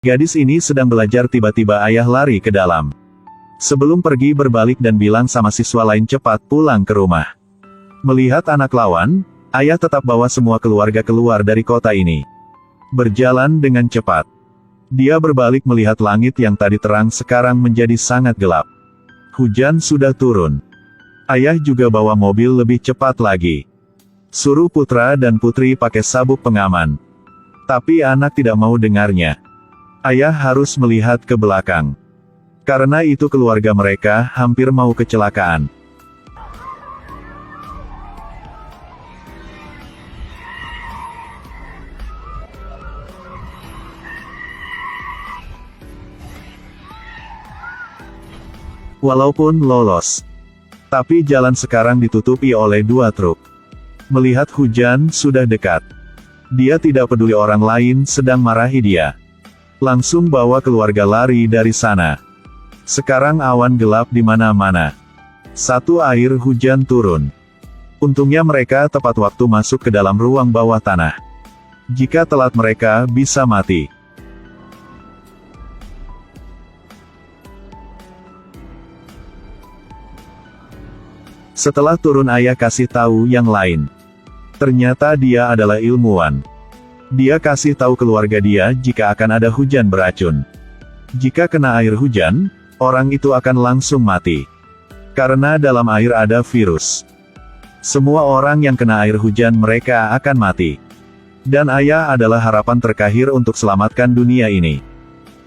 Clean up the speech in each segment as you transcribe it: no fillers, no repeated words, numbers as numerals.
Gadis ini sedang belajar, tiba-tiba ayah lari ke dalam. Sebelum pergi berbalik dan bilang sama siswa lain cepat pulang ke rumah. Melihat anak lawan, ayah tetap bawa semua keluarga keluar dari kota ini. Berjalan dengan cepat. Dia berbalik melihat langit yang tadi terang sekarang menjadi sangat gelap. Hujan sudah turun. Ayah juga bawa mobil lebih cepat lagi. Suruh putra dan putri pakai sabuk pengaman. Tapi anak tidak mau dengarnya. Ayah harus melihat ke belakang. Karena itu keluarga mereka hampir mau kecelakaan. Walaupun lolos, tapi jalan sekarang ditutupi oleh 2 truk. Melihat hujan sudah dekat, dia tidak peduli orang lain sedang marahi dia. Langsung bawa keluarga lari dari sana. Sekarang awan gelap di mana-mana. Satu air hujan turun. Untungnya mereka tepat waktu masuk ke dalam ruang bawah tanah. Jika telat mereka bisa mati. Setelah turun ayah kasih tahu yang lain. Ternyata dia adalah ilmuwan. Dia kasih tahu keluarga dia jika akan ada hujan beracun. Jika kena air hujan, orang itu akan langsung mati. Karena dalam air ada virus. Semua orang yang kena air hujan mereka akan mati. Dan ayah adalah harapan terakhir untuk selamatkan dunia ini.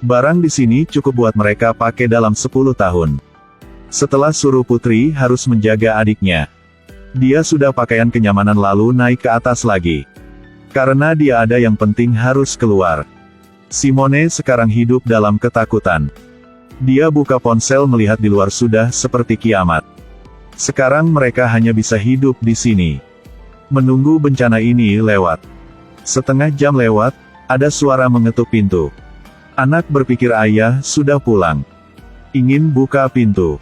Barang di sini cukup buat mereka pakai dalam 10 tahun. Setelah suruh putri harus menjaga adiknya. Dia sudah pakaian kenyamanan lalu naik ke atas lagi. Karena dia ada yang penting harus keluar. Simone sekarang hidup dalam ketakutan. Dia buka ponsel melihat di luar sudah seperti kiamat. Sekarang mereka hanya bisa hidup di sini. Menunggu bencana ini lewat. Setengah jam lewat, ada suara mengetuk pintu. Anak berpikir ayah sudah pulang. Ingin buka pintu.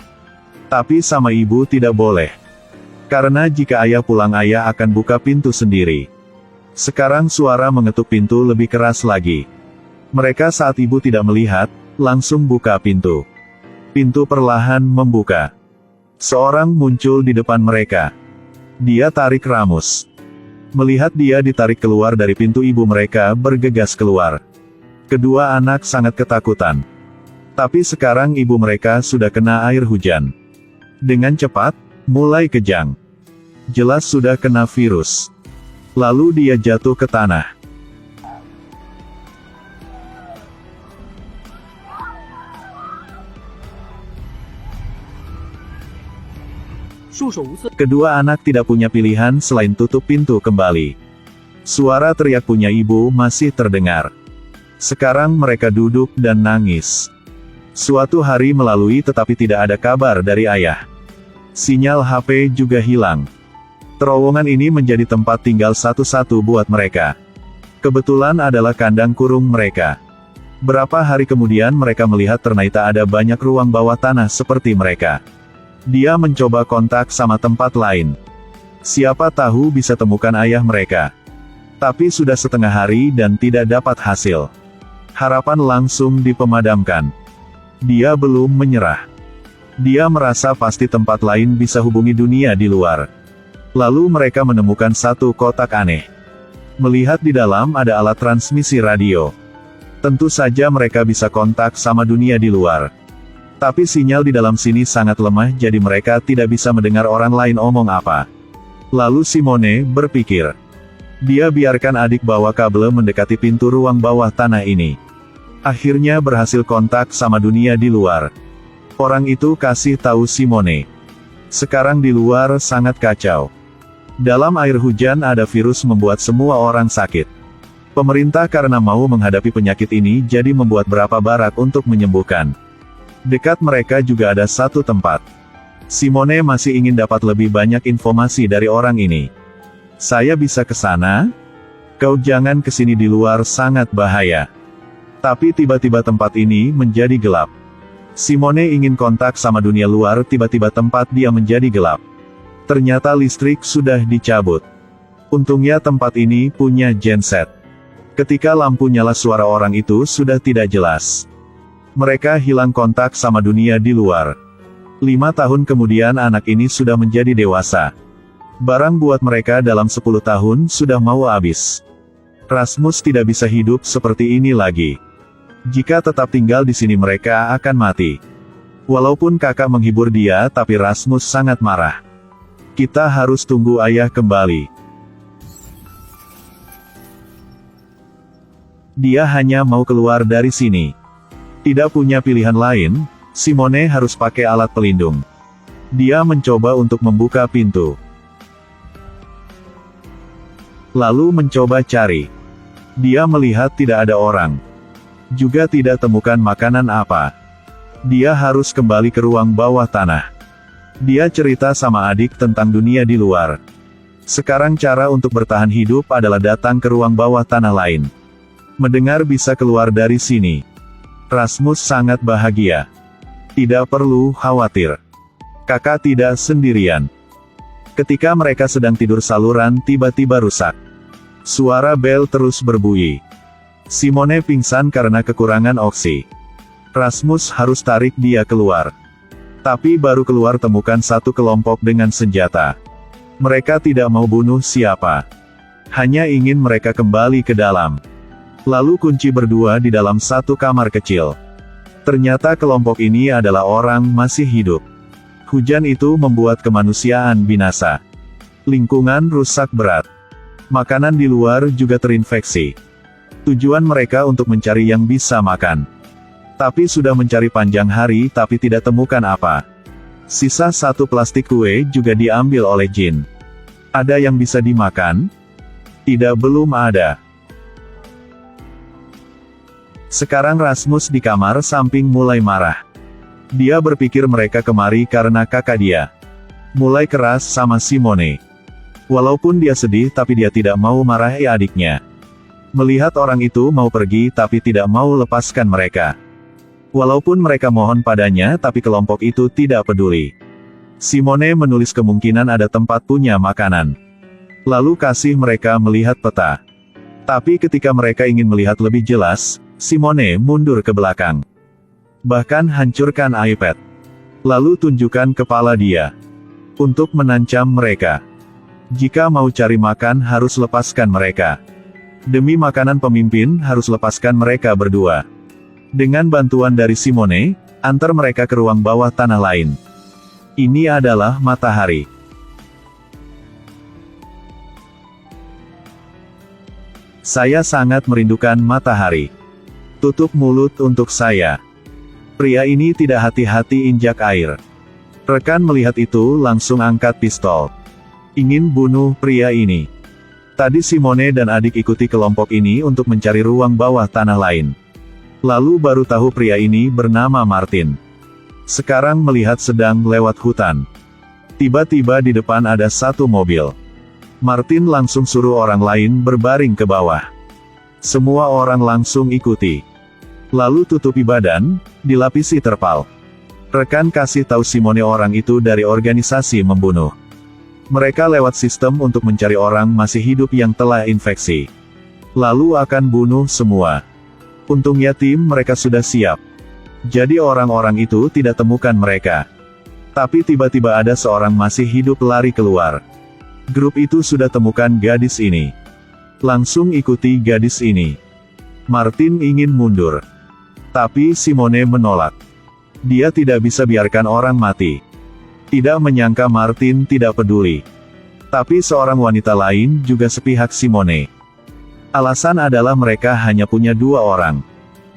Tapi sama ibu tidak boleh. Karena jika ayah pulang ayah akan buka pintu sendiri. Sekarang suara mengetuk pintu lebih keras lagi. Mereka saat ibu tidak melihat, langsung buka pintu. Pintu perlahan membuka. Seorang muncul di depan mereka. Dia tarik Ramus. Melihat dia ditarik keluar dari pintu, ibu mereka bergegas keluar. Kedua anak sangat ketakutan. Tapi sekarang ibu mereka sudah kena air hujan. Dengan cepat, mulai kejang. Jelas sudah kena virus. Lalu dia jatuh ke tanah. Kedua anak tidak punya pilihan selain tutup pintu kembali. Suara teriak punya ibu masih terdengar. Sekarang mereka duduk dan nangis. Suatu hari melalui tetapi tidak ada kabar dari ayah. Sinyal HP juga hilang. Terowongan ini menjadi tempat tinggal satu-satu buat mereka. Kebetulan adalah kandang kurung mereka. Berapa hari kemudian mereka melihat ternyata ada banyak ruang bawah tanah seperti mereka. Dia mencoba kontak sama tempat lain. Siapa tahu bisa temukan ayah mereka. Tapi sudah setengah hari dan tidak dapat hasil. Harapan langsung dipemadamkan. Dia belum menyerah. Dia merasa pasti tempat lain bisa hubungi dunia di luar. Lalu mereka menemukan satu kotak aneh. Melihat di dalam ada alat transmisi radio. Tentu saja mereka bisa kontak sama dunia di luar. Tapi sinyal di dalam sini sangat lemah jadi mereka tidak bisa mendengar orang lain omong apa. Lalu Simone berpikir. Dia biarkan adik bawa kabel mendekati pintu ruang bawah tanah ini. Akhirnya berhasil kontak sama dunia di luar. Orang itu kasih tahu Simone. Sekarang di luar sangat kacau. Dalam air hujan ada virus membuat semua orang sakit. Pemerintah karena mau menghadapi penyakit ini jadi membuat berapa barak untuk menyembuhkan. Dekat mereka juga ada satu tempat. Simone masih ingin dapat lebih banyak informasi dari orang ini. Saya bisa ke sana? Kau jangan kesini, di luar sangat bahaya. Tapi tiba-tiba tempat ini menjadi gelap. Simone ingin kontak sama dunia luar, tiba-tiba tempat dia menjadi gelap. Ternyata listrik sudah dicabut. Untungnya tempat ini punya genset. Ketika lampu nyala suara orang itu sudah tidak jelas. Mereka hilang kontak sama dunia di luar. 5 tahun kemudian anak ini sudah menjadi dewasa. Barang buat mereka dalam 10 tahun sudah mau habis. Rasmus tidak bisa hidup seperti ini lagi. Jika tetap tinggal di sini mereka akan mati. Walaupun kakak menghibur dia tapi Rasmus sangat marah. Kita harus tunggu ayah kembali. Dia hanya mau keluar dari sini. Tidak punya pilihan lain, Simone harus pakai alat pelindung. Dia mencoba untuk membuka pintu. Lalu mencoba cari. Dia melihat tidak ada orang. Juga tidak temukan makanan apa. Dia harus kembali ke ruang bawah tanah. Dia cerita sama adik tentang dunia di luar. Sekarang cara untuk bertahan hidup adalah datang ke ruang bawah tanah lain. Mendengar bisa keluar dari sini. Rasmus sangat bahagia. Tidak perlu khawatir. Kakak tidak sendirian. Ketika mereka sedang tidur saluran tiba-tiba rusak. Suara bel terus berbunyi. Simone pingsan karena kekurangan oksi. Rasmus harus tarik dia keluar. Tapi baru keluar temukan satu kelompok dengan senjata. Mereka tidak mau bunuh siapa. Hanya ingin mereka kembali ke dalam. Lalu kunci berdua di dalam satu kamar kecil. Ternyata kelompok ini adalah orang masih hidup. Hujan itu membuat kemanusiaan binasa. Lingkungan rusak berat. Makanan di luar juga terinfeksi. Tujuan mereka untuk mencari yang bisa makan. Tapi sudah mencari panjang hari tapi tidak temukan apa. Sisa satu plastik kue juga diambil oleh jin. Ada yang bisa dimakan? Tidak, belum ada. Sekarang Rasmus di kamar samping mulai marah. Dia berpikir mereka kemari karena kakak dia. Mulai keras sama Simone. Walaupun dia sedih tapi dia tidak mau marahi adiknya. Melihat orang itu mau pergi tapi tidak mau lepaskan mereka. Walaupun mereka mohon padanya tapi kelompok itu tidak peduli. Simone menulis kemungkinan ada tempat punya makanan. Lalu kasih mereka melihat peta. Tapi ketika mereka ingin melihat lebih jelas, Simone mundur ke belakang. Bahkan hancurkan iPad. Lalu tunjukkan kepala dia. Untuk menancam mereka. Jika mau cari makan harus lepaskan mereka. Demi makanan pemimpin harus lepaskan mereka berdua. Dengan bantuan dari Simone, antar mereka ke ruang bawah tanah lain. Ini adalah matahari. Saya sangat merindukan matahari. Tutup mulut untuk saya. Pria ini tidak hati-hati injak air. Rekan melihat itu langsung angkat pistol. Ingin bunuh pria ini. Tadi Simone dan adik ikuti kelompok ini untuk mencari ruang bawah tanah lain. Lalu baru tahu pria ini bernama Martin. Sekarang melihat sedang lewat hutan. Tiba-tiba di depan ada satu mobil. Martin langsung suruh orang lain berbaring ke bawah. Semua orang langsung ikuti. Lalu tutupi badan, dilapisi terpal. Rekan kasih tahu Simone orang itu dari organisasi membunuh. Mereka lewat sistem untuk mencari orang masih hidup yang telah infeksi. Lalu akan bunuh semua. Untungnya tim mereka sudah siap. Jadi orang-orang itu tidak temukan mereka. Tapi tiba-tiba ada seorang masih hidup lari keluar. Grup itu sudah temukan gadis ini. Langsung ikuti gadis ini. Martin ingin mundur. Tapi Simone menolak. Dia tidak bisa biarkan orang mati. Tidak menyangka Martin tidak peduli. Tapi seorang wanita lain juga sepihak Simone. Alasan adalah mereka hanya punya 2 orang.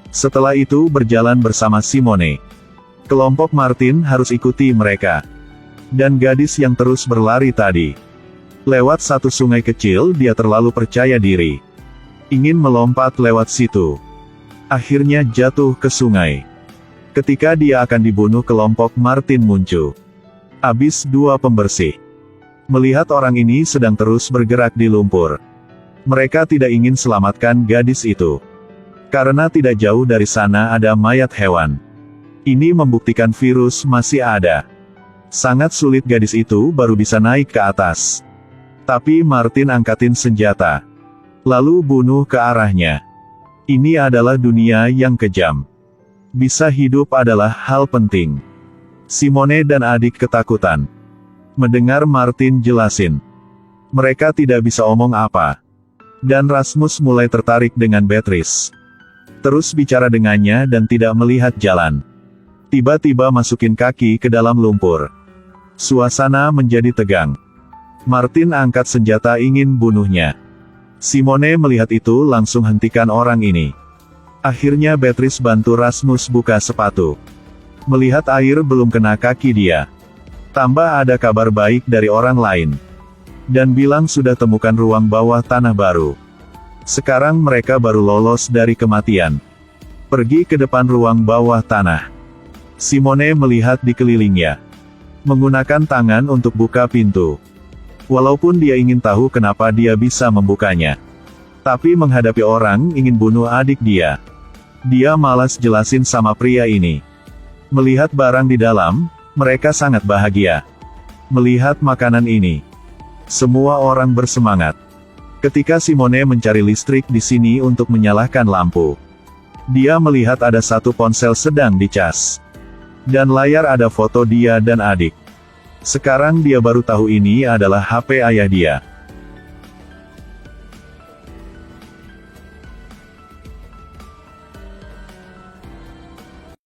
Setelah itu berjalan bersama Simone. Kelompok Martin harus ikuti mereka. Dan gadis yang terus berlari tadi. Lewat satu sungai kecil dia terlalu percaya diri. Ingin melompat lewat situ. Akhirnya jatuh ke sungai. Ketika dia akan dibunuh kelompok Martin muncul. Habis 2 pembersih. Melihat orang ini sedang terus bergerak di lumpur. Mereka tidak ingin selamatkan gadis itu. Karena tidak jauh dari sana ada mayat hewan. Ini membuktikan virus masih ada. Sangat sulit gadis itu baru bisa naik ke atas. Tapi Martin angkatin senjata. lalu bunuh ke arahnya. Ini adalah dunia yang kejam. Bisa hidup adalah hal penting. Simone dan adik ketakutan. Mendengar Martin jelasin. Mereka tidak bisa omong apa. Dan Rasmus mulai tertarik dengan Beatrice. Terus bicara dengannya dan tidak melihat jalan. Tiba-tiba masukin kaki ke dalam lumpur. Suasana menjadi tegang. Martin angkat senjata ingin bunuhnya. Simone melihat itu langsung hentikan orang ini. Akhirnya Beatrice bantu Rasmus buka sepatu. Melihat air belum kena kaki dia. Tambah ada kabar baik dari orang lain. Dan bilang sudah temukan ruang bawah tanah baru. Sekarang mereka baru lolos dari kematian. Pergi ke depan ruang bawah tanah. Simone melihat di kelilingnya. Menggunakan tangan untuk buka pintu. Walaupun dia ingin tahu kenapa dia bisa membukanya. Tapi menghadapi orang ingin bunuh adik dia. Dia malas jelasin sama pria ini. Melihat barang di dalam, mereka sangat bahagia. Melihat makanan ini. Semua orang bersemangat. Ketika Simone mencari listrik di sini untuk menyalakan lampu. Dia melihat ada satu ponsel sedang dicas. Dan layar ada foto dia dan adik. Sekarang dia baru tahu ini adalah HP ayah dia.